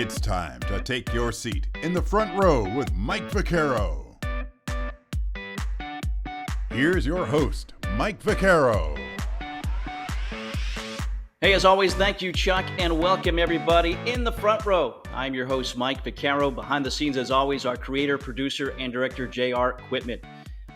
It's time to take your seat in the front row with Mike Vaccaro. Here's your host, Mike Vaccaro. Hey, as always, thank you, Chuck, and welcome everybody in the front row. I'm your host, Mike Vaccaro. Behind the scenes, as always, our creator, producer, and director, J.R. Quitman.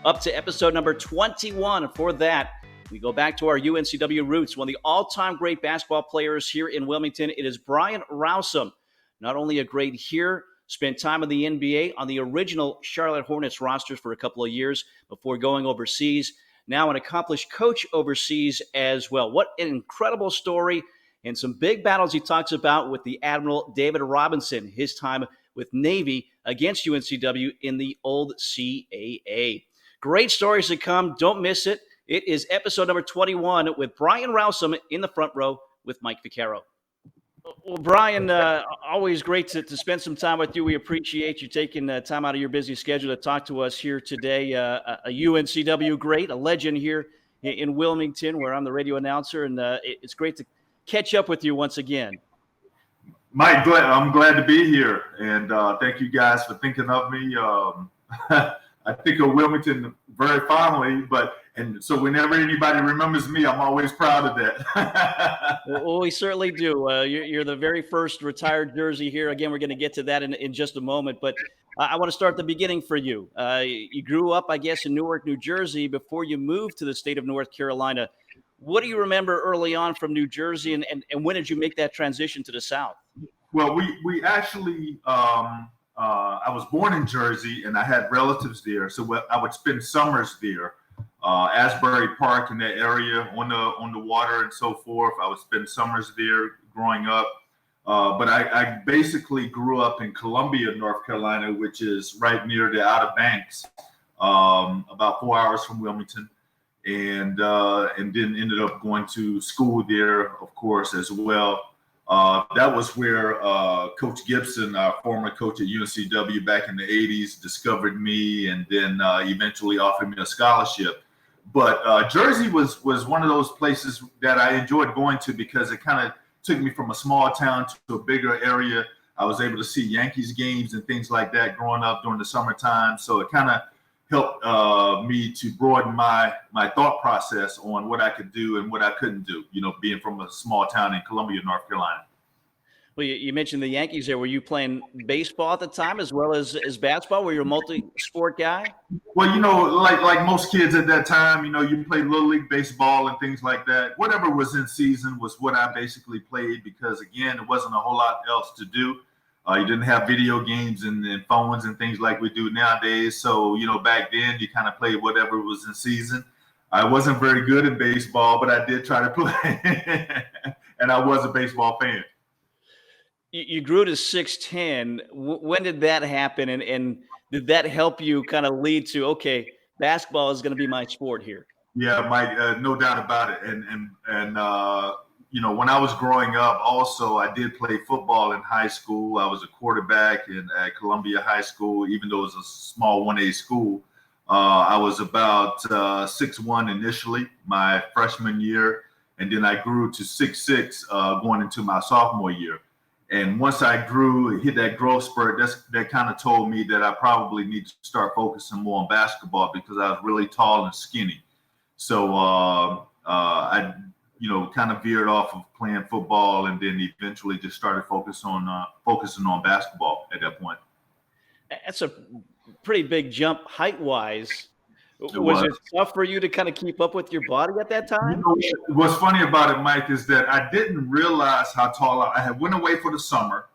Up to episode number 21. For that, we go back to our UNCW roots. One of the all-time great basketball players here in Wilmington, it is Brian Rowsom. Not only a great here, spent time in the NBA on the original Charlotte Hornets rosters for a couple of years before going overseas. Now an accomplished coach overseas as well. What an incredible story and some big battles he talks about with the Admiral David Robinson, his time with Navy against UNCW in the old CAA. Great stories to come. Don't miss it. It is episode number 21 with Brian Rowsom in the front row with Mike Vaccaro. Well, Brian, always great to spend some time with you. We appreciate you taking time out of your busy schedule to talk to us here today. A UNCW great, a legend here in Wilmington, where I'm the radio announcer, and it's great to catch up with you once again. Mike, I'm glad to be here, and thank you guys for thinking of me. I think of Wilmington very fondly, and so whenever anybody remembers me, I'm always proud of that. Well, we certainly do. You're the very first retired jersey here. Again, we're going to get to that in just a moment, but I want to start at the beginning for you. You grew up, I guess, in Newark, New Jersey before you moved to the state of North Carolina. What do you remember early on from New Jersey, and when did you make that transition to the South? Well, we actually I was born in Jersey, and I had relatives there, so I would spend summers there. Asbury Park in that area on the water and so forth. I would spend summers there growing up. But I basically grew up in Columbia, North Carolina, which is right near the Outer Banks, about 4 hours from Wilmington, and then ended up going to school there, of course, as well. That was where Coach Gibson, our former coach at UNCW back in the 80s, discovered me and then eventually offered me a scholarship. But Jersey was one of those places that I enjoyed going to because it kind of took me from a small town to a bigger area. I was able to see Yankees games and things like that growing up during the summertime. So it kind of helped me to broaden my thought process on what I could do and what I couldn't do, being from a small town in Columbia, North Carolina. Well, you mentioned the Yankees there. Were you playing baseball at the time as well as basketball? Were you a multi-sport guy? Well, like most kids at that time, you played Little League baseball and things like that. Whatever was in season was what I basically played because, again, it wasn't a whole lot else to do. You didn't have video games and phones and things like we do nowadays. So, back then you kind of played whatever was in season. I wasn't very good at baseball, but I did try to play. And I was a baseball fan. You grew to 6'10". When did that happen? And did that help you kind of lead to, okay, basketball is going to be my sport here? Yeah, Mike, no doubt about it. And when I was growing up, also, I did play football in high school. I was a quarterback at Columbia High School, even though it was a small 1A school. I was about 6'1" initially, my freshman year, and then I grew to 6'6" going into my sophomore year. And once I hit that growth spurt, that kind of told me that I probably need to start focusing more on basketball because I was really tall and skinny. So I kind of veered off of playing football and then eventually just started focusing on basketball at that point. That's a pretty big jump height-wise. Was it tough for you to kind of keep up with your body at that time? What's funny about it, Mike, is that I didn't realize how tall I had went away for the summer,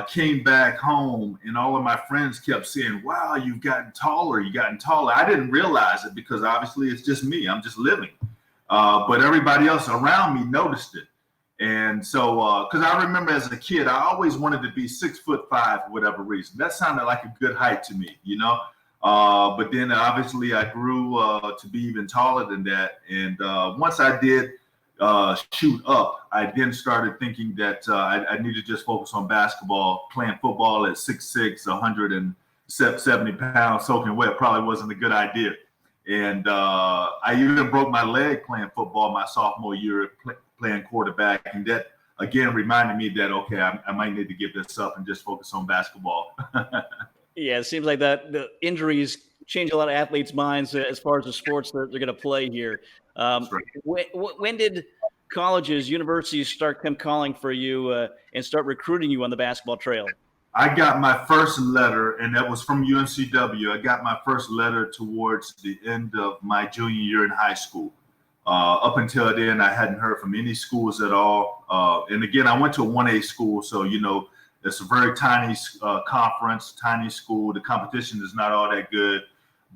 came back home, and all of my friends kept saying, wow, you've gotten taller. I didn't realize it because obviously it's just me. I'm just living. But everybody else around me noticed it. And so, because I remember as a kid, I always wanted to be 6'5" for whatever reason. That sounded like a good height to me, But then obviously I grew to be even taller than that. And once I did shoot up, I then started thinking that I need to just focus on basketball. Playing football at 6'6", 170 pounds, soaking wet probably wasn't a good idea. And I even broke my leg playing football my sophomore year, playing quarterback. And that again reminded me that, okay, I might need to give this up and just focus on basketball. Yeah, it seems like that the injuries change a lot of athletes' minds as far as the sports they're going to play here. That's right. When did colleges, universities start come calling for you and start recruiting you on the basketball trail? I got my first letter, and that was from UNCW. I got my first letter towards the end of my junior year in high school. Up until then, I hadn't heard from any schools at all. And again, I went to a 1A school, so, it's a very tiny conference, tiny school. The competition is not all that good.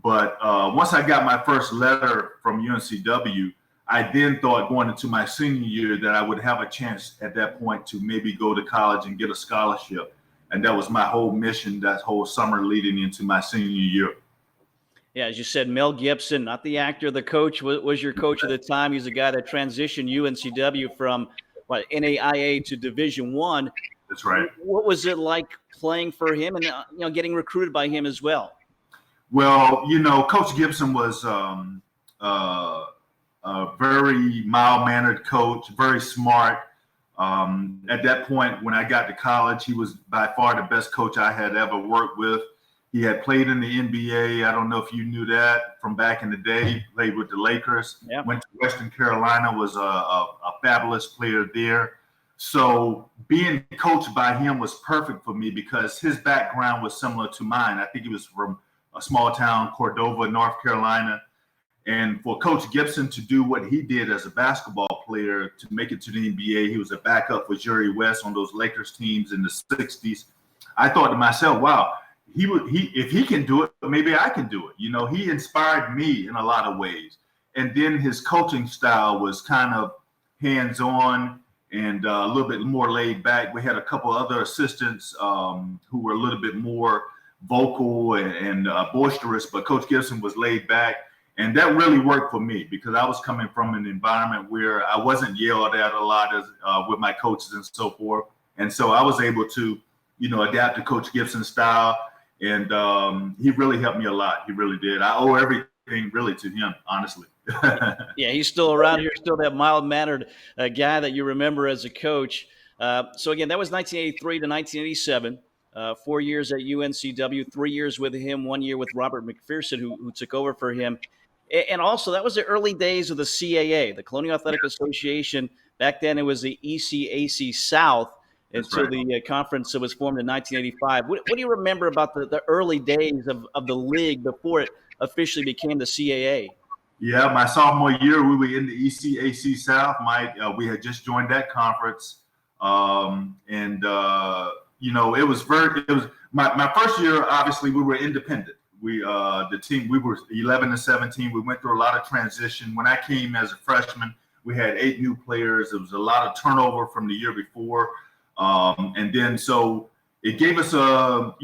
But once I got my first letter from UNCW, I then thought going into my senior year that I would have a chance at that point to maybe go to college and get a scholarship. And that was my whole mission, that whole summer leading into my senior year. Yeah, as you said, Mel Gibson, not the actor, the coach, was your coach at the time. He's the guy that transitioned UNCW from NAIA to Division I. That's right. What was it like playing for him and getting recruited by him as well? Well, Coach Gibson was a very mild-mannered coach, very smart. At that point, when I got to college, he was by far the best coach I had ever worked with. He had played in the NBA. I don't know if you knew that from back in the day. He played with the Lakers. Yeah. Went to Western Carolina, was a fabulous player there. So being coached by him was perfect for me because his background was similar to mine. I think he was from a small town, Cordova, North Carolina. And for Coach Gibson to do what he did as a basketball player to make it to the NBA, he was a backup for Jerry West on those Lakers teams in the 60s. I thought to myself, wow, if he can do it, maybe I can do it. He inspired me in a lot of ways. And then his coaching style was kind of hands-on and a little bit more laid back. We had a couple other assistants who were a little bit more vocal and boisterous, but Coach Gibson was laid back. And that really worked for me because I was coming from an environment where I wasn't yelled at a lot with my coaches and so forth. And so I was able to, adapt to Coach Gibson's style. And he really helped me a lot. He really did. I owe everything really to him, honestly. Yeah, he's still around here, still that mild-mannered guy that you remember as a coach. So again, that was 1983 to 1987. 4 years at UNCW, 3 years with him, 1 year with Robert McPherson, who took over for him. And also, that was the early days of the CAA, the Colonial Athletic Association. Back then, it was the ECAC South until the conference that was formed in 1985. What do you remember about the early days of the league before it officially became the CAA? Yeah, my sophomore year, we were in the ECAC South, Mike. We had just joined that conference. It was my first year. Obviously, we were independent. We were 11-17. We went through a lot of transition. When I came as a freshman, we had 8 new players. There was a lot of turnover from the year before, and then so it gave us a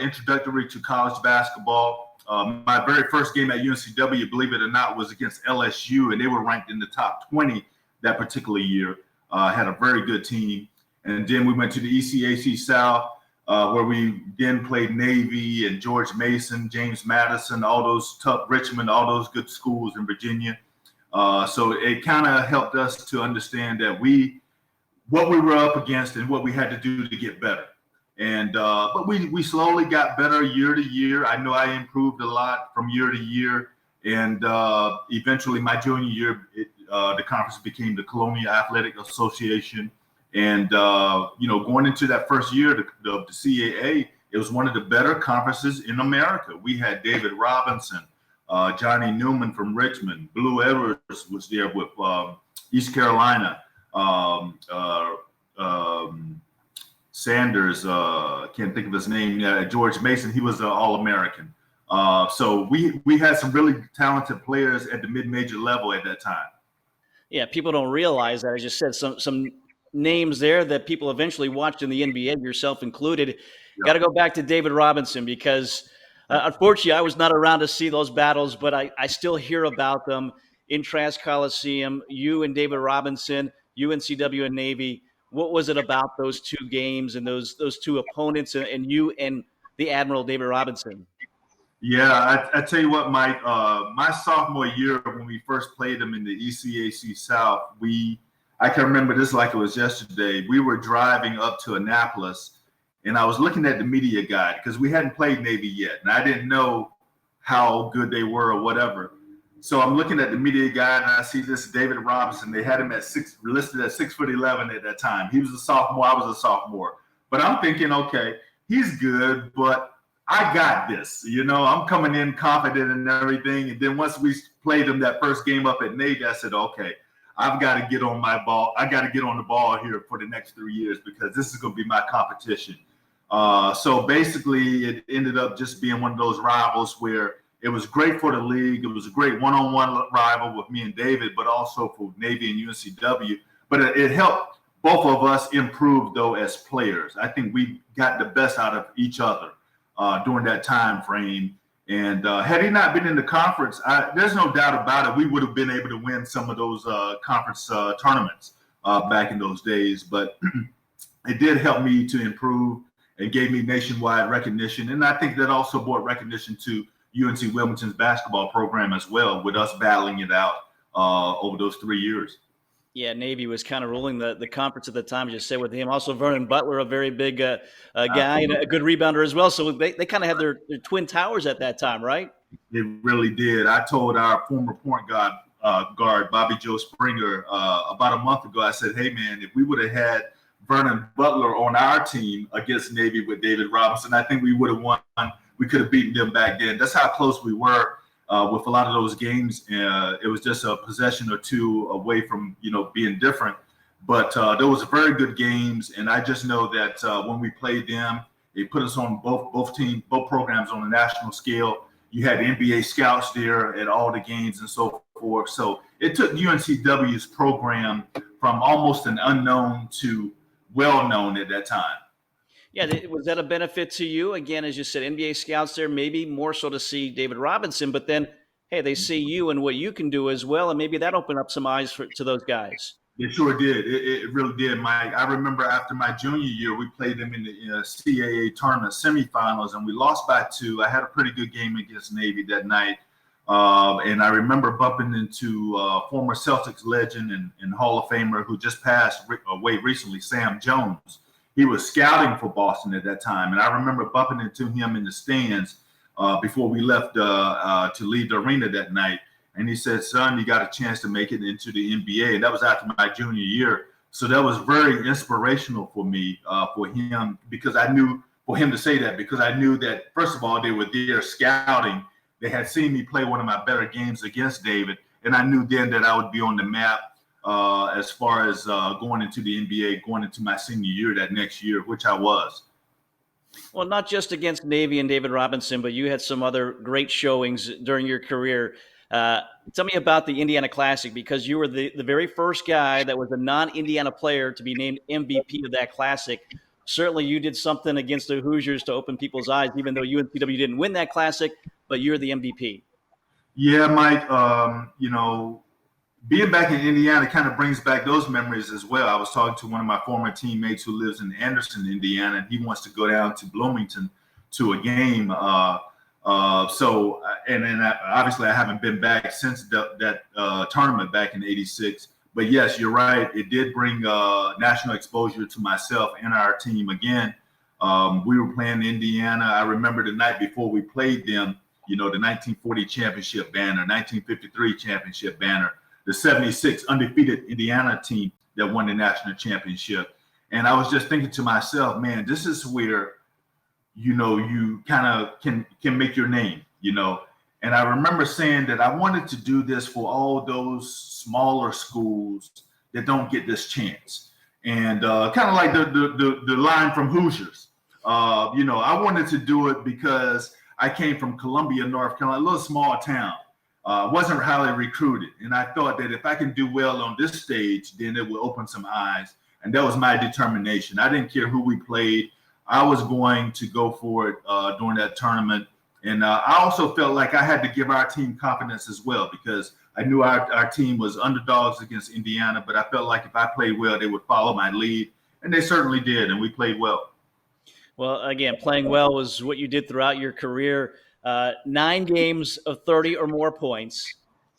introductory to college basketball. My very first game at UNCW, believe it or not, was against LSU, and they were ranked in the top 20 that particular year. Had a very good team. And then we went to the ECAC South, where we then played Navy and George Mason, James Madison, all those tough Richmond, all those good schools in Virginia. So it kind of helped us to understand that what we were up against and what we had to do to get better. And but we slowly got better year to year. I know I improved a lot from year to year. And eventually my junior year, the conference became the Colonial Athletic Association. And, going into that first year of the CAA, it was one of the better conferences in America. We had David Robinson, Johnny Newman from Richmond, Blue Edwards was there with East Carolina, Sanders, can't think of his name, George Mason, he was an All-American. So we had some really talented players at the mid-major level at that time. Yeah, people don't realize that. I just said some names there that people eventually watched in the NBA, yourself included. Yeah. Got to go back to David Robinson because unfortunately I was not around to see those battles, but I still hear about them in Trask Coliseum. You and David Robinson, UNCW and Navy. What was it about those two games and those two opponents and you and the Admiral David Robinson? Yeah, I tell you what, Mike, my sophomore year when we first played them in the ECAC South, I can remember this like it was yesterday. We were driving up to Annapolis, and I was looking at the media guide because we hadn't played Navy yet, and I didn't know how good they were or whatever. So I'm looking at the media guide, and I see this David Robinson. They had him at listed at 6'11" at that time. He was a sophomore. I was a sophomore. But I'm thinking, okay, he's good, but I got this. I'm coming in confident and everything. And then once we played him that first game up at Navy, I said, okay, I've got to get on my ball. I got to get on the ball here for the next 3 years because this is going to be my competition. So basically, it ended up just being one of those rivals where it was great for the league. It was a great one-on-one rival with me and David, but also for Navy and UNCW. But it helped both of us improve, though, as players. I think we got the best out of each other during that time frame. And had he not been in the conference, there's no doubt about it, we would have been able to win some of those conference tournaments back in those days. But it did help me to improve. It gave me nationwide recognition. And I think that also brought recognition to UNC Wilmington's basketball program as well, with us battling it out over those 3 years. Yeah, Navy was kind of ruling the conference at the time, as you said, with him. Also, Vernon Butler, a very big guy and a good rebounder as well. So they kind of had their twin towers at that time, right? It really did. I told our former point guard, Bobby Joe Springer, about a month ago, I said, hey, man, if we would have had Vernon Butler on our team against Navy with David Robinson, I think we would have won. We could have beaten them back then. That's how close we were with a lot of those games. It was just a possession or two away from, being different. But there was very good games, and I just know that when we played them, they put us on both programs on a national scale. You had NBA scouts there at all the games and so forth. So it took UNCW's program from almost an unknown to well-known at that time. Yeah, was that a benefit to you? Again, as you said, NBA scouts there, maybe more so to see David Robinson, but then, hey, they see you and what you can do as well, and maybe that opened up some eyes to those guys. It sure did. It really did, Mike. I remember after my junior year, we played them in the CAA tournament semifinals, and we lost by 2. I had a pretty good game against Navy that night, and I remember bumping into former Celtics legend and Hall of Famer who just passed away recently, Sam Jones. He was scouting for Boston at that time, and I remember bumping into him in the stands before we left to leave the arena that night. And he said, son, you got a chance to make it into the NBA. And that was after my junior year. So that was very inspirational for me, for him, because I knew for him to say that, because I knew that, first of all, they were there scouting. They had seen me play one of my better games against David. And I knew then that I would be on the map as far as going into the NBA, going into my senior year that next year, which I was. Well, not just against Navy and David Robinson, but you had some other great showings during your career. Tell me about the Indiana Classic, because you were the very first guy that was a non-Indiana player to be named MVP of that Classic. Certainly you did something against the Hoosiers to open people's eyes, even though UNCW didn't win that Classic, but you're the MVP. Yeah, Mike, being back in Indiana kind of brings back those memories as well. I was talking to one of my former teammates who lives in Anderson, Indiana, and he wants to go down to Wilmington to a game. Obviously I haven't been back since that tournament back in '86. But yes, you're right. It did bring national exposure to myself and our team again. We were playing Indiana. I remember the night before we played them, the 1940 championship banner, 1953 championship banner, the 76 undefeated Indiana team that won the national championship. And I was just thinking to myself, man, this is where, you kind of can make your name, And I remember saying that I wanted to do this for all those smaller schools that don't get this chance. And kind of like the line from Hoosiers. I wanted to do it because I came from Columbia, North Carolina, a little small town. Wasn't highly recruited. And I thought that if I can do well on this stage, then it will open some eyes. And that was my determination. I didn't care who we played. I was going to go for it during that tournament. And I also felt like I had to give our team confidence as well, because I knew our team was underdogs against Indiana, but I felt like if I played well, they would follow my lead. And they certainly did, and we played well. Well, again, playing well was what you did throughout your career. 9 games of 30 or more points,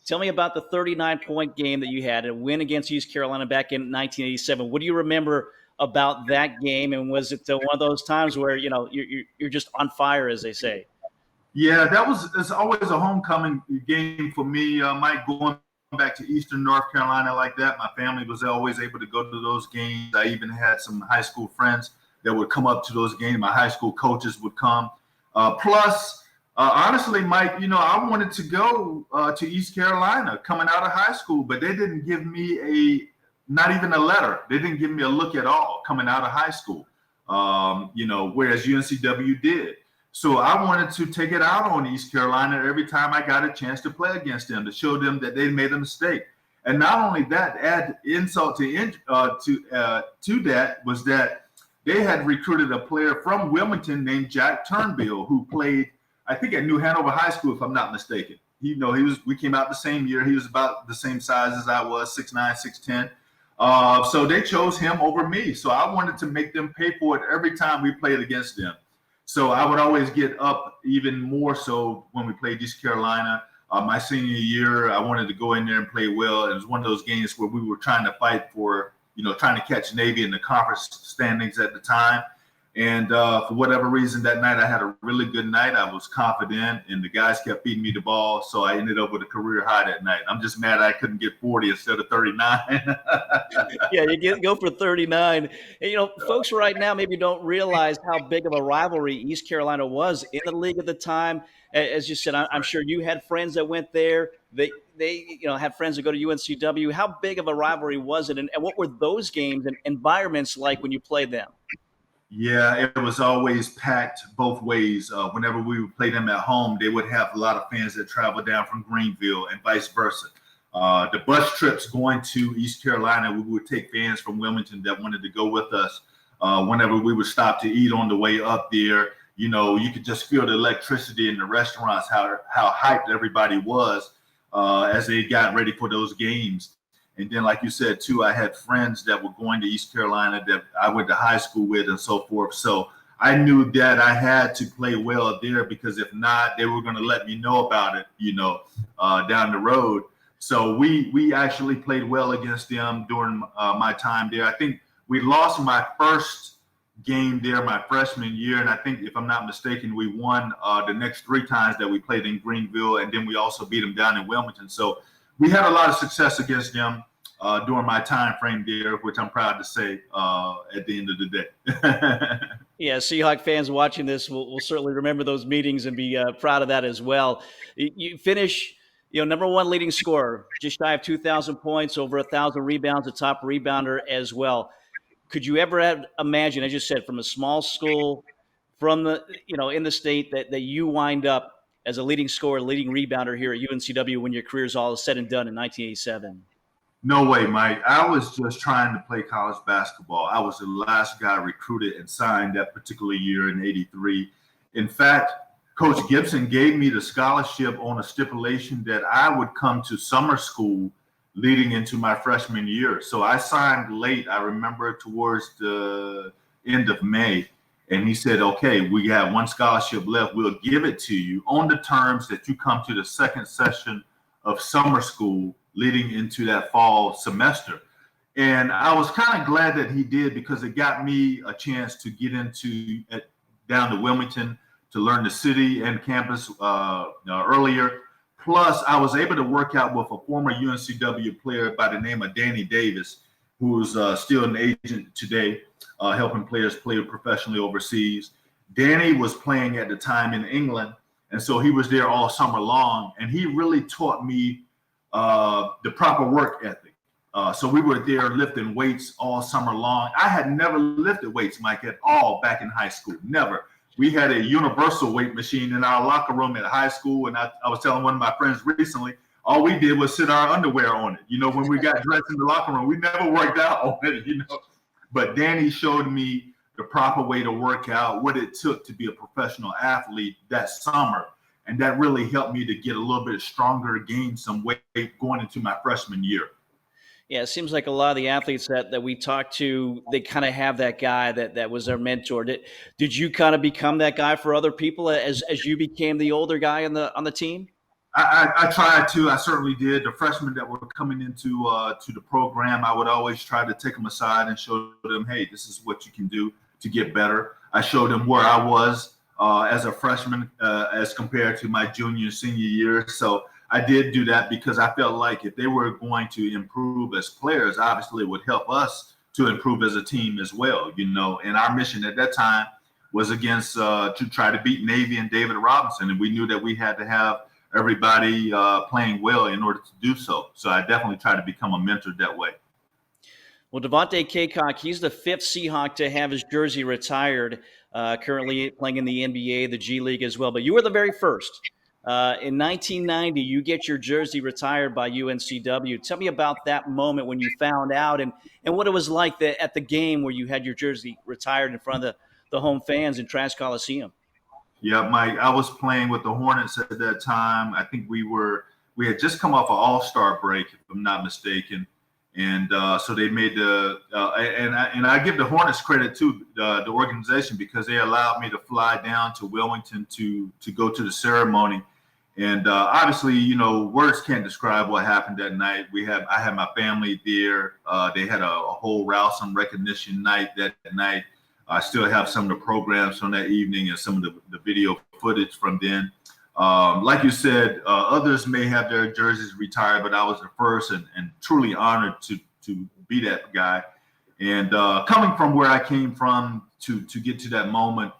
Tell me about the 39-point game that you had, a win against East Carolina back in 1987. What do you remember about that game? And was it one of those times where, you're just on fire, as they say? Yeah, it's always a homecoming game for me, Mike, going back to Eastern North Carolina like that. My family was always able to go to those games. I even had some high school friends that would come up to those games. My high school coaches would come. Plus, honestly, Mike, I wanted to go to East Carolina coming out of high school, but they didn't give me not even a letter. They didn't give me a look at all coming out of high school, whereas UNCW did. So I wanted to take it out on East Carolina every time I got a chance to play against them, to show them that they made a mistake. And not only that, add insult to that was that they had recruited a player from Wilmington named Jack Turnbull, who played, I think, at New Hanover High School, if I'm not mistaken. We came out the same year. He was about the same size as I was, 6'9", 6'10". So they chose him over me. So I wanted to make them pay for it every time we played against them. So I would always get up even more so when we played East Carolina. My senior year, I wanted to go in there and play well. It was one of those games where we were trying to fight for, trying to catch Navy in the conference standings at the time. And for whatever reason, that night I had a really good night. I was confident, and the guys kept feeding me the ball. So I ended up with a career high that night. I'm just mad I couldn't get 40 instead of 39. Yeah, go for 39. And, folks right now maybe don't realize how big of a rivalry East Carolina was in the league at the time. As you said, I'm sure you had friends that went there. They had friends that go to UNCW. How big of a rivalry was it? And what were those games and environments like when you played them? Yeah, it was always packed both ways. Whenever we would play them at home, they would have a lot of fans that traveled down from Greenville and vice versa. The bus trips going to East Carolina, we would take fans from Wilmington that wanted to go with us. Whenever we would stop to eat on the way up there, you could just feel the electricity in the restaurants, how hyped everybody was as they got ready for those games. And then, like you said, too, I had friends that were going to East Carolina that I went to high school with and so forth. So I knew that I had to play well there, because if not, they were going to let me know about it, down the road. So we actually played well against them during my time there. I think we lost my first game there my freshman year. And I think, if I'm not mistaken, we won the next 3 times that we played in Greenville. And then we also beat them down in Wilmington. So we had a lot of success against them during my time frame there, which I'm proud to say at the end of the day. Yeah, Seahawk fans watching this will certainly remember those meetings and be proud of that as well. You finish, number 1 leading scorer, just shy of 2,000 points, over 1,000 rebounds, a top rebounder as well. Could you ever imagine, as you said, from a small school, from the in the state, that you wind up as a leading scorer, leading rebounder here at UNCW when your career is all said and done in 1987? No way, Mike. I was just trying to play college basketball. I was the last guy recruited and signed that particular year in '83. In fact, Coach Gibson gave me the scholarship on a stipulation that I would come to summer school leading into my freshman year. So I signed late, I remember, towards the end of May. And he said, okay, we have 1 scholarship left. We'll give it to you on the terms that you come to the second session of summer school leading into that fall semester. And I was kind of glad that he did, because it got me a chance to get down to Wilmington to learn the city and campus earlier. Plus, I was able to work out with a former UNCW player by the name of Danny Davis, who's still an agent today, helping players play professionally overseas. Danny was playing at the time in England, and so he was there all summer long, and he really taught me the proper work ethic. So we were there lifting weights all summer long. I had never lifted weights, Mike, at all back in high school, never. We had a universal weight machine in our locker room at high school, and I was telling one of my friends recently, all we did was sit our underwear on it. When we got dressed in the locker room, we never worked out on it, But Danny showed me the proper way to work out, what it took to be a professional athlete that summer. And that really helped me to get a little bit stronger, gain some weight going into my freshman year. Yeah, it seems like a lot of the athletes that we talk to, they kind of have that guy that was their mentor. Did you kind of become that guy for other people as you became the older guy on the team? I tried to. I certainly did. The freshmen that were coming into to the program, I would always try to take them aside and show them, hey, this is what you can do to get better. I showed them where I was as a freshman as compared to my junior and senior year. So I did do that because I felt like if they were going to improve as players, obviously it would help us to improve as a team as well, And our mission at that time was against to try to beat Navy and David Robinson, and we knew that we had to have everybody playing well in order to do so. So I definitely try to become a mentor that way. Well, Devontae Caycock, he's the fifth Seahawk to have his jersey retired, currently playing in the NBA, the G League as well. But you were the very first. In 1990, you get your jersey retired by UNCW. Tell me about that moment when you found out and what it was like at the game where you had your jersey retired in front of the home fans in Trask Coliseum. Yeah, Mike, I was playing with the Hornets at that time. I think we had just come off an All-Star break, if I'm not mistaken. And so they made and I give the Hornets credit to the organization because they allowed me to fly down to Wilmington to go to the ceremony. And obviously, words can't describe what happened that night. I had my family there. They had a whole Rowsom recognition night that night. I still have some of the programs from that evening and some of the video footage from then. Like you said, others may have their jerseys retired, but I was the first and truly honored to be that guy. And coming from where I came from to get to that moment,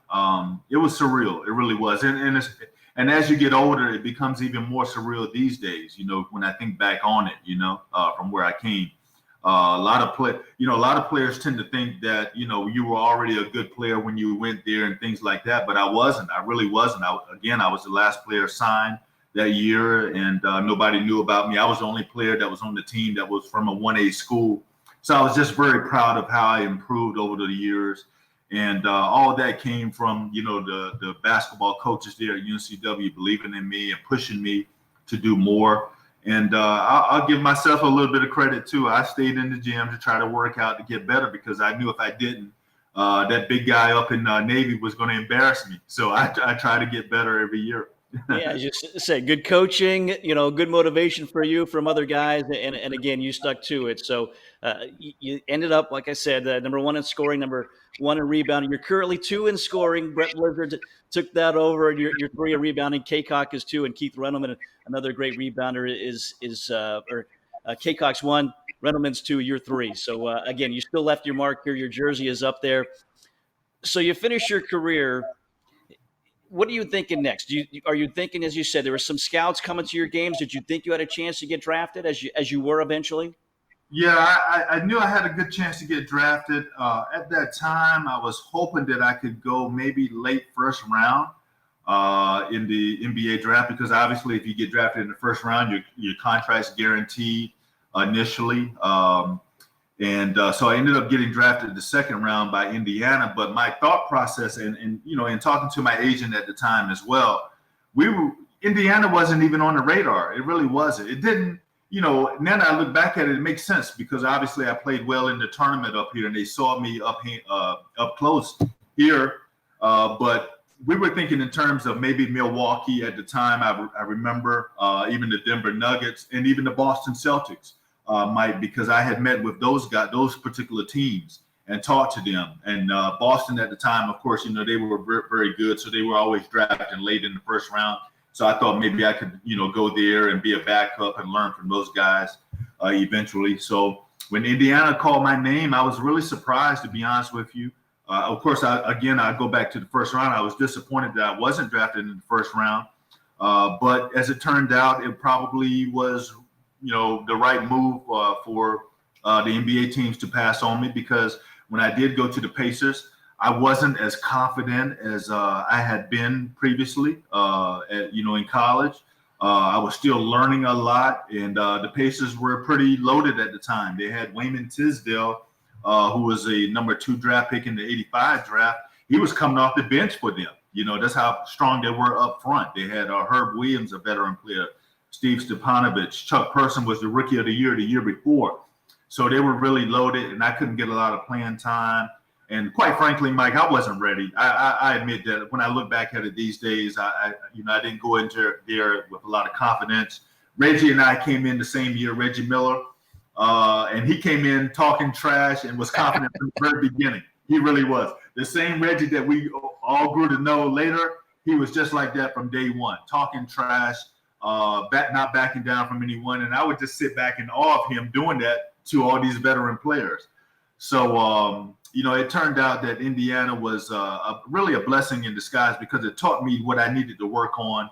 it was surreal. It really was. And as you get older, it becomes even more surreal these days, when I think back on it, from where I came. A lot of players tend to think that, you were already a good player when you went there and things like that. But I wasn't. I really wasn't. I was the last player signed that year, and nobody knew about me. I was the only player that was on the team that was from a 1A school. So I was just very proud of how I improved over the years. And all of that came from, the basketball coaches there at UNCW believing in me and pushing me to do more. And I'll give myself a little bit of credit, too. I stayed in the gym to try to work out to get better because I knew if I didn't, that big guy up in Navy was going to embarrass me. So I try to get better every year. Yeah, just say good coaching, good motivation for you from other guys. And again, you stuck to it. So you ended up, like I said, number one in scoring, number one in rebounding. You're currently 2 in scoring. Brett Blizzard took that over. And you're 3 in rebounding. Caycock is 2, and Keith Rendelman, another great rebounder, is Caycock's 1, Rendelman's 2, you're 3. So again, you still left your mark here. Your jersey is up there. So you finish your career. What are you thinking next? Are you thinking, as you said, there were some scouts coming to your games? Did you think you had a chance to get drafted as you were eventually? Yeah, I knew I had a good chance to get drafted. At that time, I was hoping that I could go maybe late first round in the NBA draft because obviously if you get drafted in the first round, your contract's guaranteed initially. So I ended up getting drafted the second round by Indiana. But my thought process and talking to my agent at the time as well, Indiana wasn't even on the radar. It really wasn't. It didn't, now that I look back at it, it makes sense because obviously I played well in the tournament up here and they saw me up close here. But we were thinking in terms of maybe Milwaukee at the time. I remember even the Denver Nuggets and even the Boston Celtics. Because I had met with those particular teams and talked to them. And Boston at the time, of course, they were very, very good. So they were always drafting late in the first round. So I thought maybe I could, go there and be a backup and learn from those guys eventually. So when Indiana called my name, I was really surprised, to be honest with you. Of course, I go back to the first round. I was disappointed that I wasn't drafted in the first round. But as it turned out, it probably was the right move for the NBA teams to pass on me because when I did go to the Pacers, I wasn't as confident as I had been previously, in college. I was still learning a lot, and the Pacers were pretty loaded at the time. They had Wayman Tisdale, who was a number 2 draft pick in the '85 draft. He was coming off the bench for them. That's how strong they were up front. They had Herb Williams, a veteran player, Steve Stepanovich. Chuck Person was the rookie of the year before. So they were really loaded, and I couldn't get a lot of playing time. And quite frankly, Mike, I wasn't ready. I admit that when I look back at it these days, I didn't go into there with a lot of confidence. Reggie and I came in the same year, Reggie Miller, and he came in talking trash and was confident from the very beginning. He really was. The same Reggie that we all grew to know later, he was just like that from day one, talking trash, not backing down from anyone. And I would just sit back in awe of him doing that to all these veteran players. So, it turned out that Indiana was really a blessing in disguise because it taught me what I needed to work on.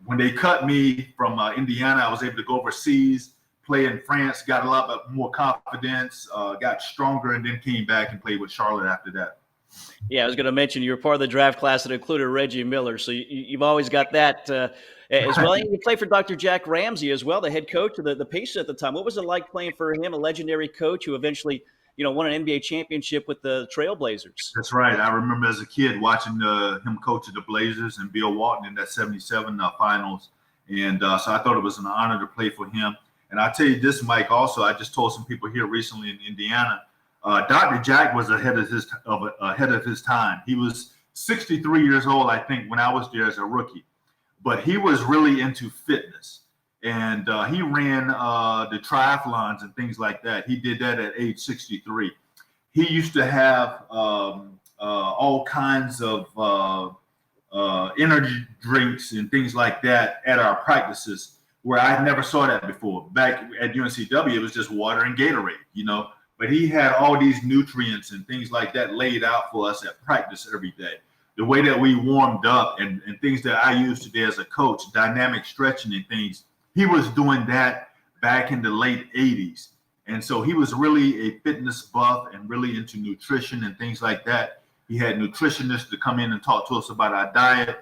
When they cut me from Indiana, I was able to go overseas, play in France, got a lot more confidence, got stronger, and then came back and played with Charlotte after that. Yeah, I was going to mention you were part of the draft class that included Reggie Miller, so you've always got that as well. And you played for Dr. Jack Ramsey as well, the head coach of the Pacers at the time. What was it like playing for him, a legendary coach who eventually won an NBA championship with the Trailblazers? That's right. I remember as a kid watching him coach the Blazers and Bill Walton in that 77 finals. And so I thought it was an honor to play for him. And I'll tell you this, Mike, also, I just told some people here recently in Indiana, Dr. Jack was ahead of his time. He was 63 years old, I think, when I was there as a rookie. But he was really into fitness. And he ran the triathlons and things like that. He did that at age 63. He used to have all kinds of energy drinks and things like that at our practices where I never saw that before. Back at UNCW, it was just water and Gatorade, But he had all these nutrients and things like that laid out for us at practice every day. The way that we warmed up and things that I use today as a coach, dynamic stretching and things, he was doing that back in the late 80s. And so he was really a fitness buff and really into nutrition and things like that. He had nutritionists to come in and talk to us about our diet.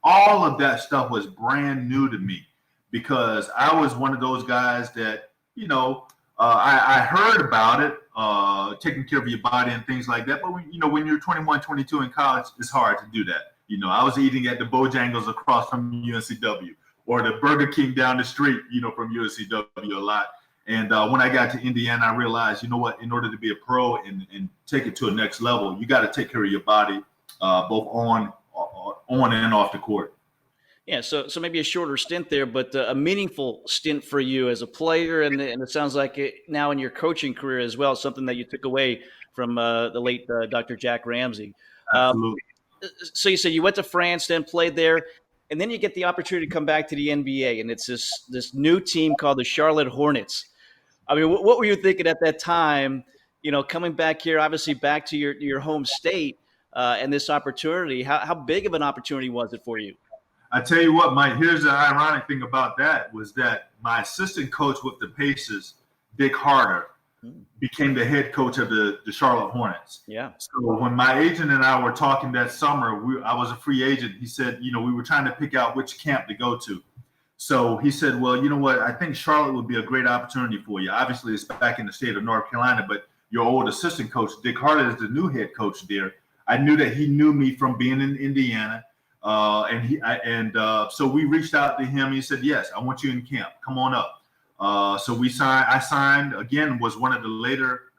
All of that stuff was brand new to me because I was one of those guys that, I heard about it, taking care of your body and things like that. But when you're 21, 22 in college, it's hard to do that. I was eating at the Bojangles across from UNCW or the Burger King down the street, from UNCW a lot. And when I got to Indiana, I realized, in order to be a pro and take it to a next level, you got to take care of your body, both on and off the court. Yeah, so maybe a shorter stint there, but a meaningful stint for you as a player, and it sounds like now in your coaching career as well, something that you took away from the late Dr. Jack Ramsey. Absolutely. So you said you went to France, then played there, and then you get the opportunity to come back to the NBA, and it's this new team called the Charlotte Hornets. I mean, what were you thinking at that time, coming back here, obviously back to your home state, and this opportunity? How big of an opportunity was it for you? I tell you what, Mike, here's the ironic thing about that was that my assistant coach with the Pacers, Dick Harder, became the head coach of the Charlotte Hornets. Yeah. So when my agent and I were talking that summer, I was a free agent. He said, we were trying to pick out which camp to go to. So he said, well, you know what? I think Charlotte would be a great opportunity for you. Obviously, it's back in the state of North Carolina, but your old assistant coach, Dick Harder, is the new head coach there. I knew that he knew me from being in Indiana. So we reached out to him. He said, yes, I want you in camp. Come on up. So I signed, again, was one of the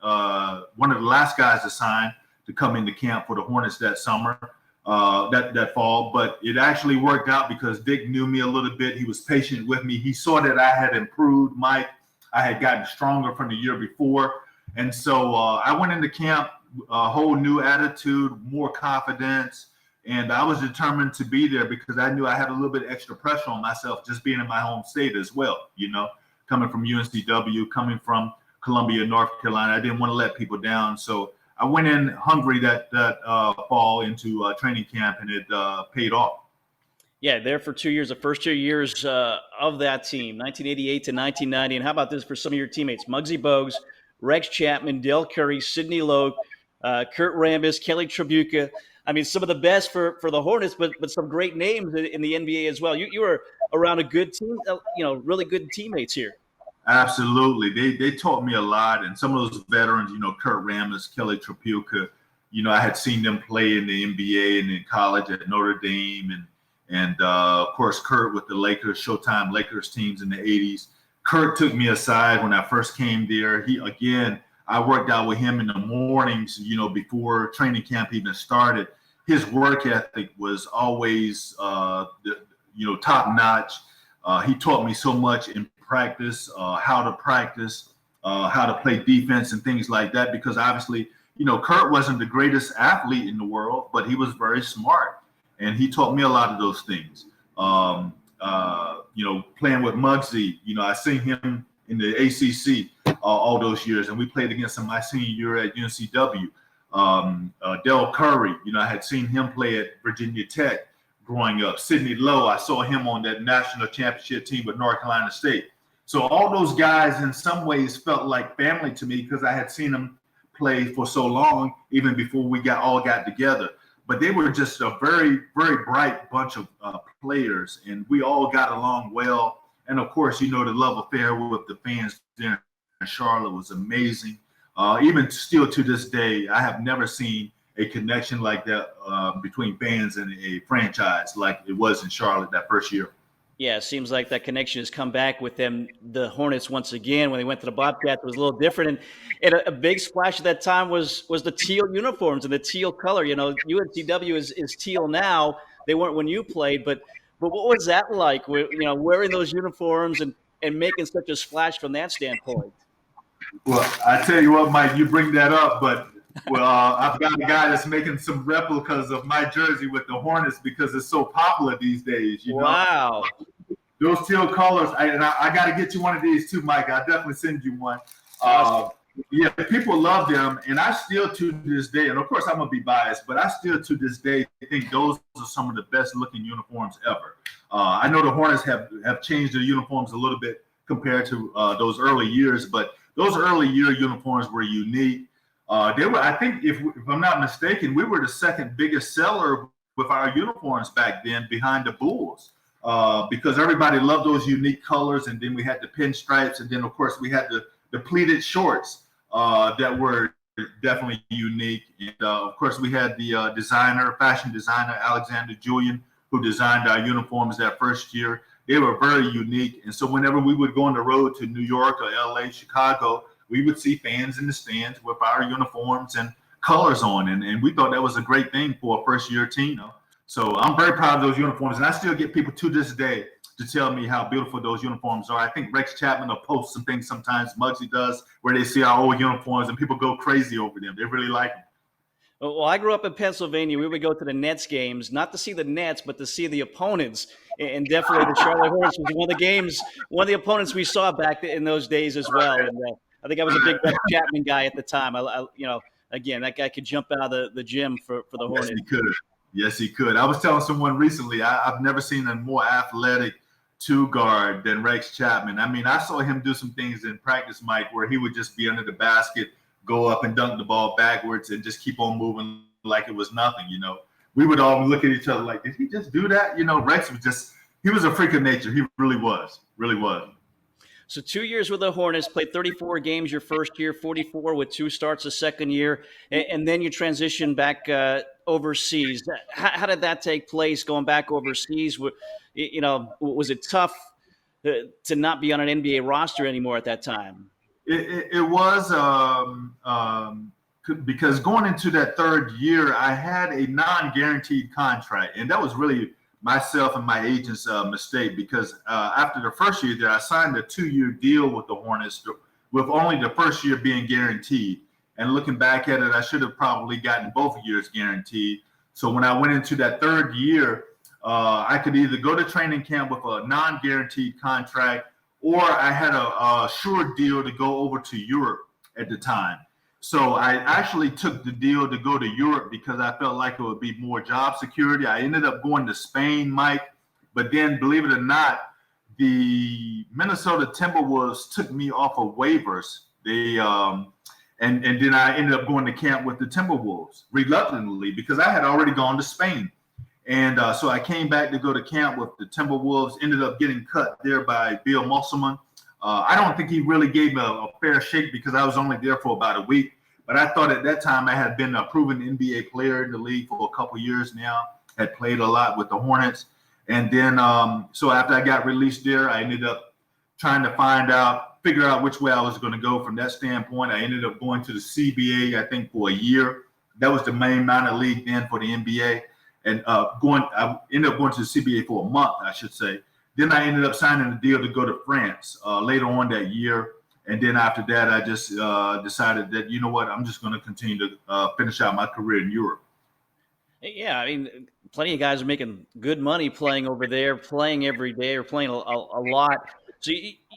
last guys to sign to come into camp for the Hornets that summer, that fall. But it actually worked out because Dick knew me a little bit. He was patient with me. He saw that I had improved, Mike. I had gotten stronger from the year before. And so I went into camp, a whole new attitude, more confidence. And I was determined to be there because I knew I had a little bit extra pressure on myself just being in my home state as well, coming from UNCW, coming from Columbia, North Carolina. I didn't want to let people down. So I went in hungry that fall into training camp, and it paid off. Yeah, there for 2 years, the first 2 years of that team, 1988 to 1990. And how about this for some of your teammates? Muggsy Bogues, Rex Chapman, Dell Curry, Sidney Logue, Kurt Rambis, Kelly Tribuca. I mean, some of the best for the Hornets, but some great names in the NBA as well. You were around a good team, really good teammates here. Absolutely. They taught me a lot. And some of those veterans, Kurt Rambis, Kelly Tribuca, I had seen them play in the NBA and in college at Notre Dame. And of course, Kurt with the Lakers, Showtime Lakers teams in the 80s. Kurt took me aside when I first came there. I worked out with him in the mornings, before training camp even started. His work ethic was always, top notch. He taught me so much in practice, how to practice, how to play defense and things like that, because obviously, Kurt wasn't the greatest athlete in the world, but he was very smart. And he taught me a lot of those things. Playing with Muggsy, I seen him in the ACC all those years, and we played against him my senior year at UNCW. Del Curry, I had seen him play at Virginia Tech growing up. Sidney Lowe, I saw him on that national championship team with North Carolina State. So all those guys in some ways felt like family to me because I had seen them play for so long, even before we all got together. But they were just a very, very bright bunch of players, and we all got along well. And of course, the love affair with the fans there in Charlotte was amazing. Even still to this day, I have never seen a connection like that between fans and a franchise like it was in Charlotte that first year. Yeah, it seems like that connection has come back with them, the Hornets, once again. When they went to the Bobcats, it was a little different. And a big splash at that time was the teal uniforms and the teal color. UNCW is teal now. They weren't when you played, but what was that like, wearing those uniforms and making such a splash from that standpoint? Well, I tell you what, Mike, you bring that up, but I've got a guy that's making some replicas of my jersey with the Hornets because it's so popular these days. Wow. Those teal colors, I got to get you one of these too, Mike. I'll definitely send you one. Yeah, people love them, and I still to this day, and of course I'm going to be biased, but I still to this day think those are some of the best looking uniforms ever. I know the Hornets have changed their uniforms a little bit compared to those early years, but those early year uniforms were unique. They were, I think, if I'm not mistaken, we were the second biggest seller with our uniforms back then behind the Bulls because everybody loved those unique colors. And then we had the pinstripes. And then, of course, we had the pleated shorts that were definitely unique. And, of course, we had the fashion designer, Alexander Julian, who designed our uniforms that first year. They were very unique. And so whenever we would go on the road to New York or LA, Chicago, we would see fans in the stands with our uniforms and colors on. And we thought that was a great thing for a first year team. So I'm very proud of those uniforms. And I still get people to this day to tell me how beautiful those uniforms are. I think Rex Chapman will post some things sometimes, Muggsy does, where they see our old uniforms and people go crazy over them. They really like them. Well, I grew up in Pennsylvania. We would go to the Nets games, not to see the Nets, but to see the opponents. And definitely the Charlotte Hornets was one of the opponents we saw back in those days as well. And I think I was a big Rex Chapman guy at the time. Again, that guy could jump out of the gym for the Hornets. Yes, he could. Yes, he could. I was telling someone recently, I've never seen a more athletic two guard than Rex Chapman. I mean, I saw him do some things in practice, Mike, where he would just be under the basket, go up and dunk the ball backwards and just keep on moving like it was nothing, We would all look at each other like, did he just do that? Rex he was a freak of nature. He really was. So 2 years with the Hornets, played 34 games your first year, 44 with 2 starts the second year, and then you transition back overseas. How did that take place, going back overseas? Was it tough to not be on an NBA roster anymore at that time? It was because going into that third year, I had a non-guaranteed contract, and that was really myself and my agent's mistake because after the first year there, I signed a 2-year deal with the Hornets with only the first year being guaranteed. And looking back at it, I should have probably gotten both years guaranteed. So when I went into that third year, I could either go to training camp with a non-guaranteed contract, or I had a sure deal to go over to Europe at the time. So I actually took the deal to go to Europe because I felt like it would be more job security. I ended up going to Spain, Mike, but then believe it or not, the Minnesota Timberwolves took me off of waivers. They and then I ended up going to camp with the Timberwolves reluctantly because I had already gone to Spain. And so I came back to go to camp with the Timberwolves, ended up getting cut there by Bill Musselman. I don't think he really gave me a fair shake because I was only there for about a week. But I thought at that time I had been a proven NBA player in the league for a couple years now, had played a lot with the Hornets. And then so after I got released there, I ended up trying to figure out which way I was going to go from that standpoint. I ended up going to the CBA, I think, for a year. That was the main minor league then for the NBA. And I ended up going to the CBA for a month, I should say. Then I ended up signing a deal to go to France later on that year. And then after that, I just decided that, you know what, I'm just going to continue to finish out my career in Europe. Yeah, I mean, plenty of guys are making good money playing over there, playing every day or playing a lot. So,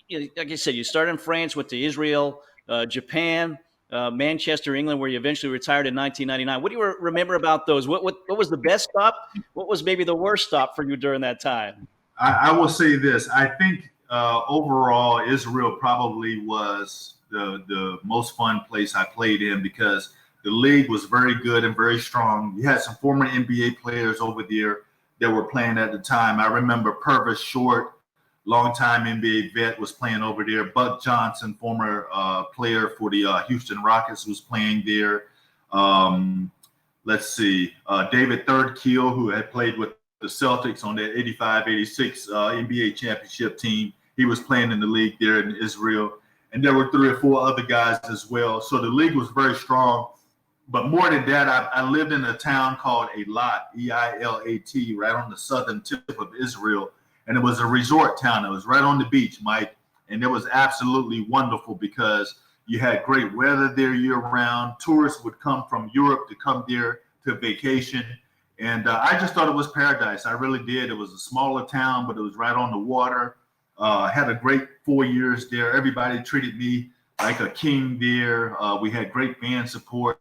like I said, you started in France, went to Israel, Japan, Manchester, England, where you eventually retired in 1999. What do you remember about those? What was the best stop? What was maybe the worst stop for you during that time? I will say this. I think overall, Israel probably was the most fun place I played in because the league was very good and very strong. You had some former NBA players over there that were playing at the time. I remember Purvis Short, longtime NBA vet, was playing over there. Buck Johnson, former player for the Houston Rockets, was playing there. David Thirdkill, who had played with the Celtics on that 85-86 NBA championship team. He was playing in the league there in Israel. And there were 3 or 4 other guys as well. So the league was very strong. But more than that, I lived in a town called Eilat, E-I-L-A-T, right on the southern tip of Israel. And it was a resort town. It was right on the beach, Mike. And it was absolutely wonderful because you had great weather there year-round. Tourists would come from Europe to come there to vacation. And I just thought it was paradise. I really did. It was a smaller town, but it was right on the water. Had a great 4 years there. Everybody treated me like a king there. We had great fan support.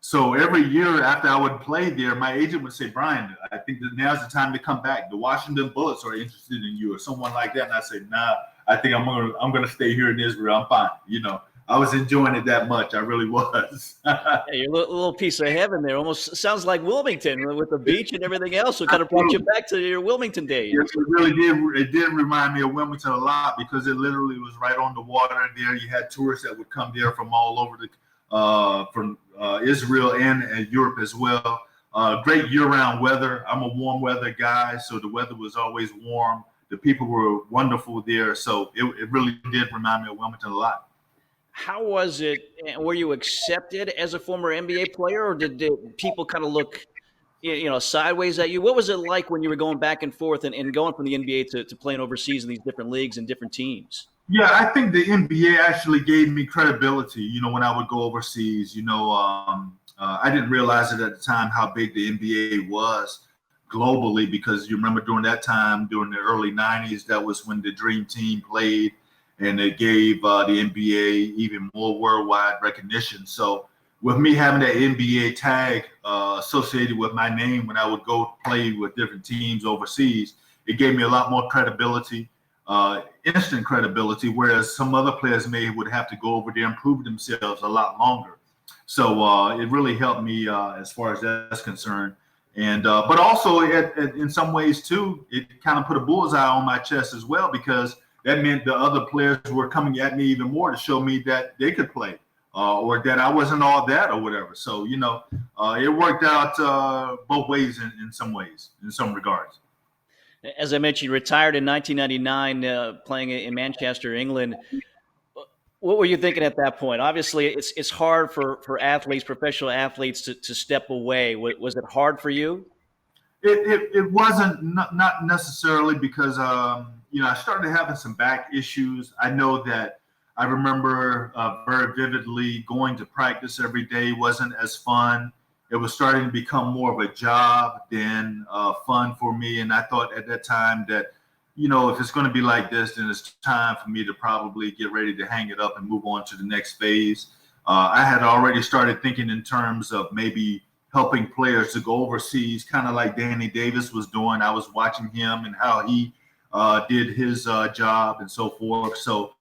So every year after I would play there, my agent would say, Brian, I think that now's the time to come back. The Washington Bullets are interested in you or someone like that. And I said, nah, I think I'm gonna stay here in Israel. I'm fine. You know, I was enjoying it that much. I really was. Yeah, you're a little piece of heaven there. Almost sounds like Wilmington with the beach and everything else. So it kind of brought you back to your Wilmington days. Yes, it really did. It did remind me of Wilmington a lot because it literally was right on the water there. You had tourists that would come there from all over from Israel and Europe as well. Great year-round weather. I'm a warm weather guy, so the weather was always warm. The people were wonderful there. So it really did remind me of Wilmington a lot. How was it? Were you accepted as a former NBA player, or did people kind of look, sideways at you? What was it like when you were going back and forth and going from the NBA to playing overseas in these different leagues and different teams? Yeah, I think the NBA actually gave me credibility. When I would go overseas, I didn't realize it at the time how big the NBA was globally because you remember during that time, during the early 90s, that was when the Dream Team played. And it gave the NBA even more worldwide recognition. So with me having that NBA tag associated with my name when I would go play with different teams overseas, it gave me a lot more credibility, instant credibility, whereas some other players would have to go over there and prove themselves a lot longer. So it really helped me as far as that's concerned. And but also in some ways, too, it kind of put a bullseye on my chest as well because that meant the other players were coming at me even more to show me that they could play or that I wasn't all that or whatever. So, it worked out both ways in some ways, in some regards. As I mentioned, you retired in 1999 playing in Manchester, England. What were you thinking at that point? Obviously, it's hard for athletes, professional athletes to step away. Was it hard for you? It wasn't not necessarily because I started having some back issues. I know that I remember very vividly going to practice every day wasn't as fun. It was starting to become more of a job than fun for me. And I thought at that time that, if it's going to be like this, then it's time for me to probably get ready to hang it up and move on to the next phase. I had already started thinking in terms of maybe helping players to go overseas, kind of like Danny Davis was doing. I was watching him and how he did his job and so forth. So